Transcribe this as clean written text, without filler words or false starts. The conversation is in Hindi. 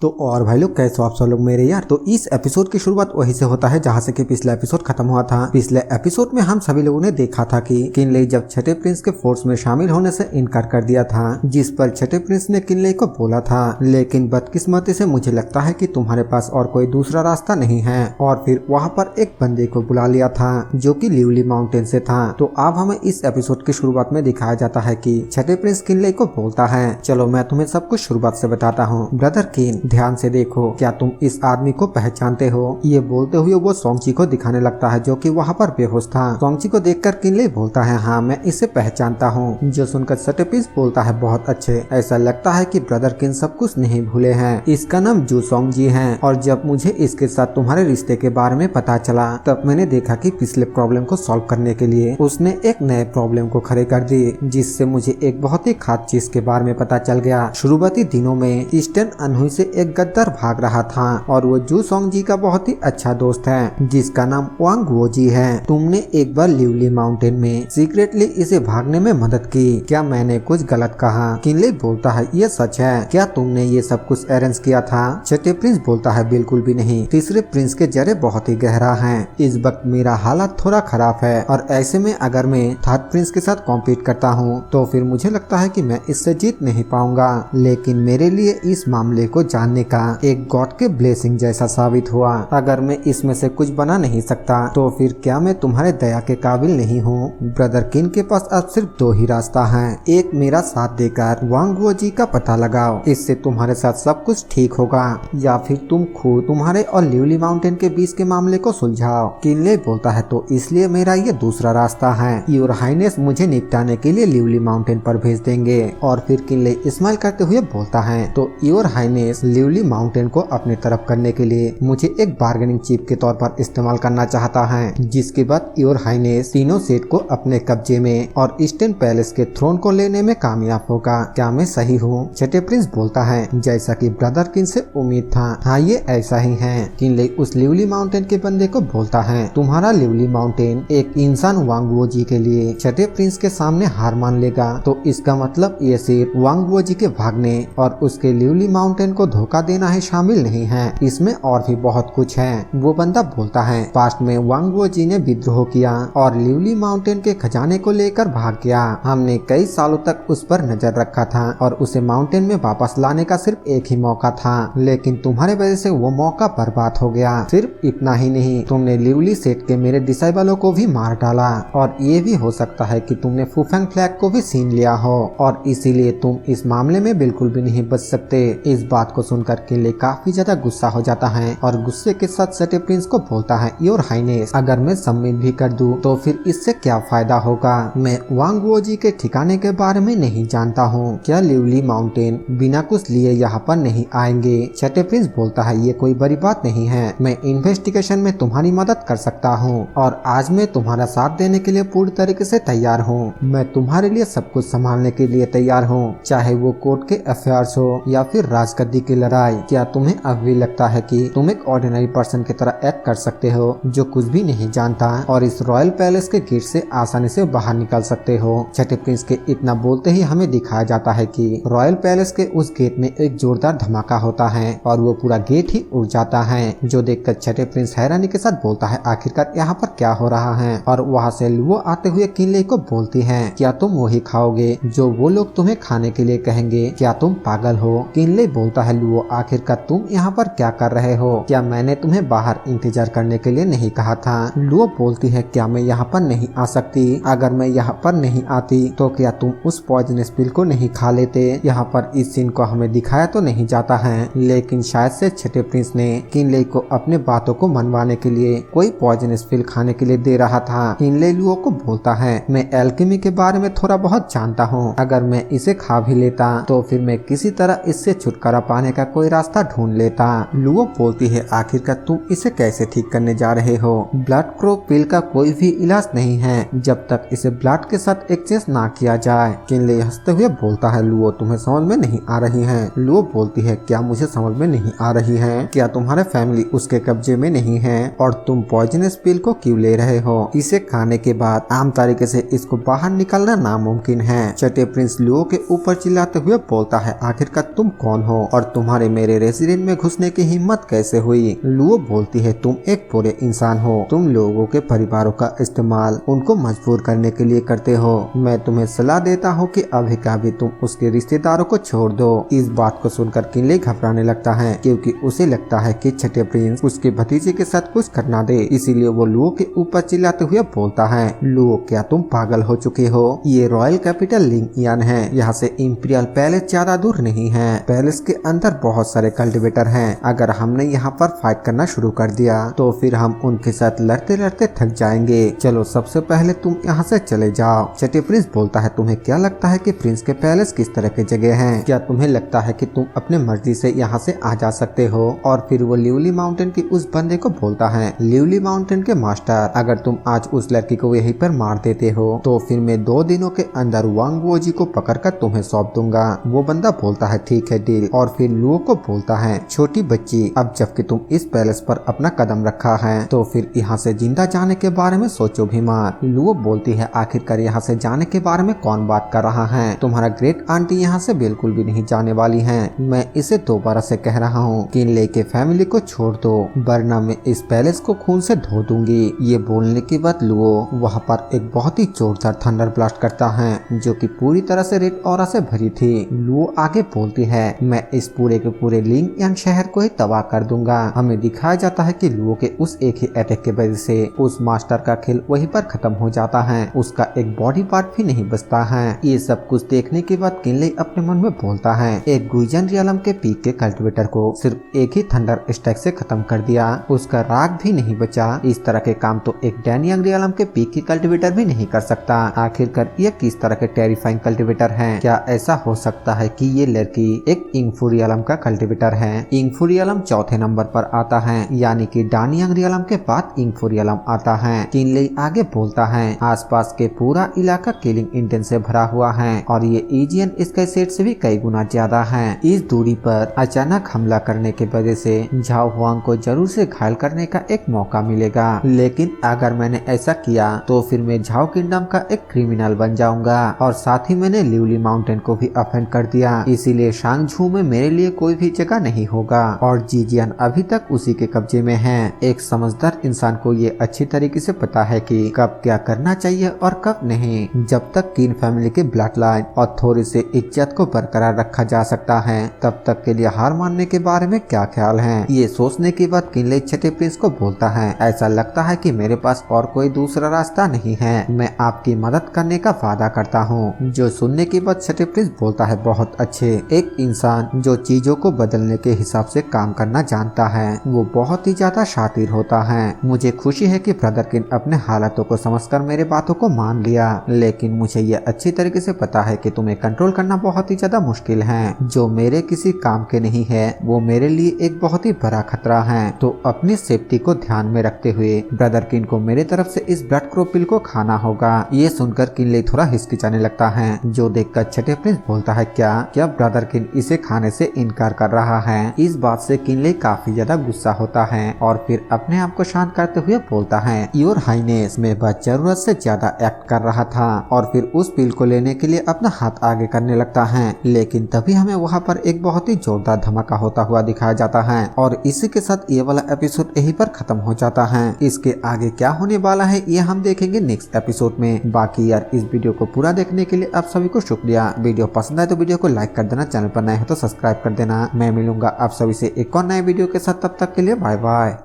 तो और भाई लोग कैसे हो आप सब लोग मेरे यार। तो इस एपिसोड की शुरुआत वहीं से होता है जहां से कि पिछला एपिसोड खत्म हुआ था। पिछले एपिसोड में हम सभी लोगों ने देखा था कि किनले जब छठे प्रिंस के फोर्स में शामिल होने से इनकार कर दिया था, जिस पर छठे प्रिंस ने किनले को बोला था लेकिन बदकिस्मती से मुझे लगता है कि तुम्हारे पास और कोई दूसरा रास्ता नहीं है, और फिर वहाँ पर एक बंदे को बुला लिया था जो कि लिवली माउंटेन से था। तो अब हमें इस एपिसोड की शुरुआत में दिखाया जाता है कि छठे प्रिंस किनले को बोलता है, चलो मैं तुम्हें सब कुछ शुरुआत से बताता हूँ। ब्रदर किन, ध्यान से देखो, क्या तुम इस आदमी को पहचानते हो? ये बोलते हुए वो सोंगची को दिखाने लगता है जो कि वहाँ पर बेहोश था। सोंगची को देखकर किनले बोलता है, हाँ मैं इसे पहचानता हूँ। जो सुनकर छठे प्रिंस बोलता है, बहुत अच्छे, ऐसा लगता है कि ब्रदर किन सब कुछ नहीं भूले हैं। इसका नाम जू सोंगजी है, और जब मुझे इसके साथ तुम्हारे रिश्ते के बारे में पता चला तब मैंने देखा कि पिछले प्रॉब्लम को सॉल्व करने के लिए उसने एक नए प्रॉब्लम को खड़े कर दी, जिससे मुझे एक बहुत ही खास चीज के बारे में पता चल गया। शुरुआती दिनों में ईस्टर्न अनहुई से एक गद्दार भाग रहा था, और वो जू सोंगजी का बहुत ही अच्छा दोस्त है जिसका नाम वांग वोजी है। तुमने एक बार लिवली माउंटेन में सीक्रेटली इसे भागने में मदद की, क्या मैंने कुछ गलत कहा? किनले बोलता है, ये सच है, क्या तुमने ये सब कुछ अरेंज किया था? छठे प्रिंस बोलता है, बिल्कुल भी नहीं, तीसरे प्रिंस के जरे बहुत ही गहरा है। इस वक्त मेरा हालत थोड़ा खराब है, और ऐसे में अगर मैं थर्ड प्रिंस के साथ कॉम्पीट करता हूँ तो फिर मुझे लगता है कि मैं इससे जीत नहीं पाऊंगा। लेकिन मेरे लिए इस मामले को जानने का एक गॉड के ब्लेसिंग जैसा साबित हुआ। अगर मैं इसमें से कुछ बना नहीं सकता तो फिर क्या मैं तुम्हारे दया के काबिल नहीं हूँ? ब्रदर किन के पास अब सिर्फ दो ही रास्ता है, एक मेरा साथ देकर वांग वोजी का पता लगाओ, इससे तुम्हारे साथ सब कुछ ठीक होगा, या फिर तुम खुद तुम्हारे और लिवली माउंटेन के बीच के मामले को सुलझाओ। किनले बोलता है, तो इसलिए मेरा ये दूसरा रास्ता है, योर हाइनेस मुझे निपटाने के लिए लिवली माउंटेन पर भेज देंगे। और फिर किनले स्माइल करते हुए बोलता है, तो योर हाइनेस लिवली माउंटेन को अपने तरफ करने के लिए मुझे एक बार्गेनिंग चिप के तौर पर इस्तेमाल करना चाहता है, जिसके बाद योर हाइनेस तीनों सेट को अपने कब्जे में और ईस्टर्न पैलेस के थ्रोन को लेने में कामयाब होगा। क्या मैं सही हूँ? छठे प्रिंस बोलता है, जैसा कि ब्रदर किन से उम्मीद था, हाँ ये ऐसा ही है। किनले उस लिवली माउंटेन के बंदे को बोलता है, तुम्हारा लिवली माउंटेन एक इंसान वांग वोजी के लिए छठे प्रिंस के सामने हार मान लेगा, तो इसका मतलब ये सिर्फ वांग वोजी के भागने और उसके लिवली माउंटेन को धोखा देना ही शामिल नहीं है, इसमें और भी बहुत कुछ है। वो बंदा बोलता है, पास्ट में वांग वोजी ने विद्रोह किया और लिवली माउंटेन के खजाने को लेकर भाग गया। हमने कई सालों तक उस पर नजर रखा था और उसे माउंटेन में वापस लाने का सिर्फ एक ही मौका था, लेकिन तुम्हारे वजह से वो मौका बर्बाद हो गया। सिर्फ इतना ही नहीं, तुमने लिवली सेट के मेरे डिसाइबलों को भी मार डाला, और ये भी हो सकता है कि तुमने फुफेंग फ्लैग को भी छीन लिया हो, और इसीलिए तुम इस मामले में बिल्कुल भी नहीं बच सकते। इस बात को सुनकर किनले काफी ज्यादा गुस्सा हो जाता है, और गुस्से के साथ छठे प्रिंस को बोलता है, योर हाइनेस अगर मैं सबमिट भी कर दूं तो फिर इससे क्या फायदा होगा? मैं वांग वोजी के ठिकाने के बारे में नहीं जानता हूँ, क्या लिवली माउंटेन बिना कुछ लिए यहाँ पर नहीं आएंगे? छठे प्रिंस बोलता है, ये कोई बड़ी बात नहीं है, मैं इन्वेस्टिगेशन में तुम्हारी मदद कर सकता हूँ, और आज मैं तुम्हारा साथ देने के लिए पूरी तरीके से तैयार हूँ। मैं तुम्हारे लिए सब कुछ संभालने के लिए तैयार हूँ, चाहे वो कोर्ट के अफेयर्स हो या फिर राजगद्दी की लड़ाई। क्या तुम्हें अब भी लगता है कि तुम एक ऑर्डिनरी पर्सन की तरह एक्ट कर सकते हो जो कुछ भी नहीं जानता, और इस रॉयल पैलेस के गेट से आसानी से बाहर निकल सकते हो? छठे प्रिंस के इतना बोलते ही हमें दिखाया जाता है कि रॉयल पैलेस के उस गेट में एक जोरदार धमाका होता है और वो पूरा गेट ही उड़ जाता है, जो देखकर छठे प्रिंस हैरानी के साथ बोलता है, आखिरकार यहाँ पर क्या हो रहा है? और वहाँ से लुओ आते हुए किनले को बोलती है, क्या तुम वही खाओगे जो वो लोग तुम्हें खाने के लिए कहेंगे? क्या तुम पागल हो? किनले बोलता है, लुओ आखिरकार तुम यहाँ पर क्या कर रहे हो? क्या मैंने तुम्हें बाहर इंतजार करने के लिए नहीं कहा था? लुओ बोलती है, क्या मैं यहाँ पर नहीं आ सकती? अगर मैं यहाँ पर नहीं आती तो क्या तुम उस पॉइजनस पिल को नहीं खा लेते? यहाँ पर इस सीन को हमें दिखाया तो नहीं जाता है, लेकिन शायद से छठे प्रिंस ने किनले को अपने बातों को मनवाने के लिए कोई पॉइजनस पिल खाने के लिए दे रहा था। किनले लुओ को बोलता है, मैं एल्केमी के बारे में थोड़ा बहुत जानता हूँ, अगर मैं इसे खा भी लेता तो फिर मैं किसी तरह इससे छुटकारा पाने का कोई रास्ता ढूंढ लेता। लुओ बोलती है, आखिरकार तुम इसे कैसे ठीक करने जा रहे हो? ब्लड क्रो पिल का कोई भी इलाज नहीं है जब तक इसे ब्लड के साथ एक्सचेंज ना किया जाए। किनले हंसते हुए बोलता है, लुओ तुम्हें समझ में नहीं आ रही है? लुओ बोलती है, क्या मुझे समझ में नहीं आ रही है? क्या तुम्हारे फैमिली उसके कब्जे में नहीं है, और तुम पॉइजनस पिल को क्यों ले रहे हो? इसे खाने के बाद आम तरीके से इसको बाहर निकालना नामुमकिन है। छठे प्रिंस लुओ के ऊपर चिल्लाते हुए बोलता है, आखिरकार तुम कौन हो और तुम तुम्हारे मेरे रेसिडेंट में घुसने की हिम्मत कैसे हुई? लुओ बोलती है तुम एक बुरे इंसान हो, तुम लोगों के परिवारों का इस्तेमाल उनको मजबूर करने के लिए करते हो। मैं तुम्हें सलाह देता हूँ कि अभी का अभी तुम उसके रिश्तेदारों को छोड़ दो। इस बात को सुनकर किनले घबराने लगता है क्योंकि उसे लगता है कि छठे प्रिंस उसके भतीजे के साथ कुछ करना दे, इसीलिए वो लुओ के ऊपर चिल्लाते हुए बोलता है, लुओ क्या तुम पागल हो चुके हो? ये रॉयल कैपिटल लिंगियन है, यहाँ से इंपीरियल पैलेस ज्यादा दूर नहीं है। पैलेस के अंदर बहुत सारे कल्टिवेटर हैं। अगर हमने यहाँ पर फाइट करना शुरू कर दिया तो फिर हम उनके साथ लड़ते लड़ते थक जाएंगे। चलो सबसे पहले तुम यहाँ से चले जाओ। छठे प्रिंस बोलता है, तुम्हें क्या लगता है कि प्रिंस के पैलेस किस तरह की जगह है? क्या तुम्हें लगता है कि तुम अपने मर्जी से यहाँ से आ जा सकते हो? और फिर वो लिवली माउंटेन की उस बंदे को बोलता है, लिवली माउंटेन के मास्टर, अगर तुम आज उस लड़की को यहीं पर मार देते हो तो फिर मैं 2 दिनों के अंदर वांग वो जी को पकड़कर तुम्हें सौंप दूंगा। वो बंदा बोलता है ठीक है डील। और फिर लुओ को बोलता है, छोटी बच्ची, अब जबकि तुम इस पैलेस पर अपना कदम रखा है तो फिर यहाँ से जिंदा जाने के बारे में सोचो भी मत। लुओ बोलती है, आखिरकार यहाँ से जाने के बारे में कौन बात कर रहा है? तुम्हारा ग्रेट आंटी यहाँ से बिल्कुल भी नहीं जाने वाली है। मैं इसे दोबारा से कह रहा हूँ, किनले के फैमिली को छोड़ दो वरना मैं इस पैलेस को खून से धो दूंगी। ये बोलने के बाद लुओ वहाँ पर एक बहुत ही जोरदार थंडर ब्लास्ट करता है जो कि पूरी तरह से रेड ऑरा से भरी थी। लुओ आगे बोलती है, मैं इस पूरे के पूरे लिंगियन शहर को ही तबाह कर दूंगा। हमें दिखाया जाता है कि लुओ के उस एक ही अटैक के वजह से उस मास्टर का खेल वहीं पर खत्म हो जाता है, उसका एक बॉडी पार्ट भी नहीं बचता है। ये सब कुछ देखने के बाद किनले अपने मन में बोलता है, एक गुइजन रियलम के पीक के कल्टिवेटर को सिर्फ एक ही थंडर स्ट्राइक से खत्म कर दिया, उसका राग भी नहीं बचा। इस तरह के काम तो एक डैनियंग रियलम के पीक की कल्टिवेटर भी नहीं कर सकता। आखिरकार ये किस तरह के टेरिफाइंग कल्टिवेटर हैं? क्या ऐसा हो सकता है कि ये लड़की एक इंगफू रियलम का कल्टिवेटर है? इंगफू रियलम चौथे नंबर पर आता है, यानी कि डानियंग रियलम के बाद इंगफू रियलम आता है। किनले आगे बोलता है, आसपास के पूरा इलाका किलिंग इंटेंट से भरा हुआ है और ये एजियन स्काई सेट से भी कई गुना ज्यादा है। इस दूरी पर अचानक हमला करने के वजह से झाओ हुआंग को जरूर से घायल करने का एक मौका मिलेगा, लेकिन अगर मैंने ऐसा किया तो फिर मैं झाओ किंगडम का एक क्रिमिनल बन जाऊंगा और साथ ही मैंने लिवली माउंटेन को भी अफेंड कर दिया, इसीलिए शांगझू में मेरे लिए कोई भी जगह नहीं होगा और जीजियन अभी तक उसी के कब्जे में है। एक समझदार इंसान को ये अच्छी तरीके से पता है कि कब क्या करना चाहिए और कब नहीं। जब तक किन फैमिली के ब्लड लाइन और थोड़ी से इज्जत को बरकरार रखा जा सकता है तब तक के लिए हार मानने के बारे में क्या ख्याल है? ये सोचने के बाद किनले छठे प्रिंस को बोलता है, ऐसा लगता है कि मेरे पास और कोई दूसरा रास्ता नहीं है, मैं आपकी मदद करने का वादा करता हूँ। जो सुनने के बाद छठे प्रिंस बोलता है, बहुत अच्छे। एक इंसान जो चीजों को बदलने के हिसाब से काम करना जानता है वो बहुत ही ज्यादा शातिर होता है। मुझे खुशी है कि ब्रदर किन अपने हालातों को समझकर मेरे बातों को मान लिया, लेकिन मुझे ये अच्छी तरीके से पता है कि तुम्हें कंट्रोल करना बहुत ही ज्यादा मुश्किल है। जो मेरे किसी काम के नहीं है वो मेरे लिए एक बहुत ही बड़ा खतरा है, तो अपनी सेफ्टी को ध्यान में रखते हुए ब्रदर किन को मेरे तरफ से इस ब्लड क्रो पिल को खाना होगा। ये सुनकर किनले थोड़ा हिचकिचाने लगता है, जो देखकर छठे प्रिंस बोलता है, क्या ब्रदर किन इसे खाने से इनकार कर रहा है? इस बात से किनले काफी ज्यादा गुस्सा होता है और फिर अपने आप को शांत करते हुए बोलता है, योर हाइनेस, मैं बस जरूरत से ज्यादा एक्ट कर रहा था। और फिर उस पिल को लेने के लिए अपना हाथ आगे करने लगता है, लेकिन तभी हमें वहाँ पर एक बहुत ही जोरदार धमाका होता हुआ दिखाया जाता है और इसी के साथ ये वाला एपिसोड यहीं पर खत्म हो जाता है। इसके आगे क्या होने वाला है ये हम देखेंगे नेक्स्ट एपिसोड में। बाकी यार इस वीडियो को पूरा देखने के लिए आप सभी को शुक्रिया। वीडियो पसंद आए तो वीडियो को लाइक कर देना, चैनल पर नए हो तो सब्सक्राइब कर देना। मैं मिलूंगा आप सभी से एक और नए वीडियो के साथ, तब तक के लिए बाय बाय।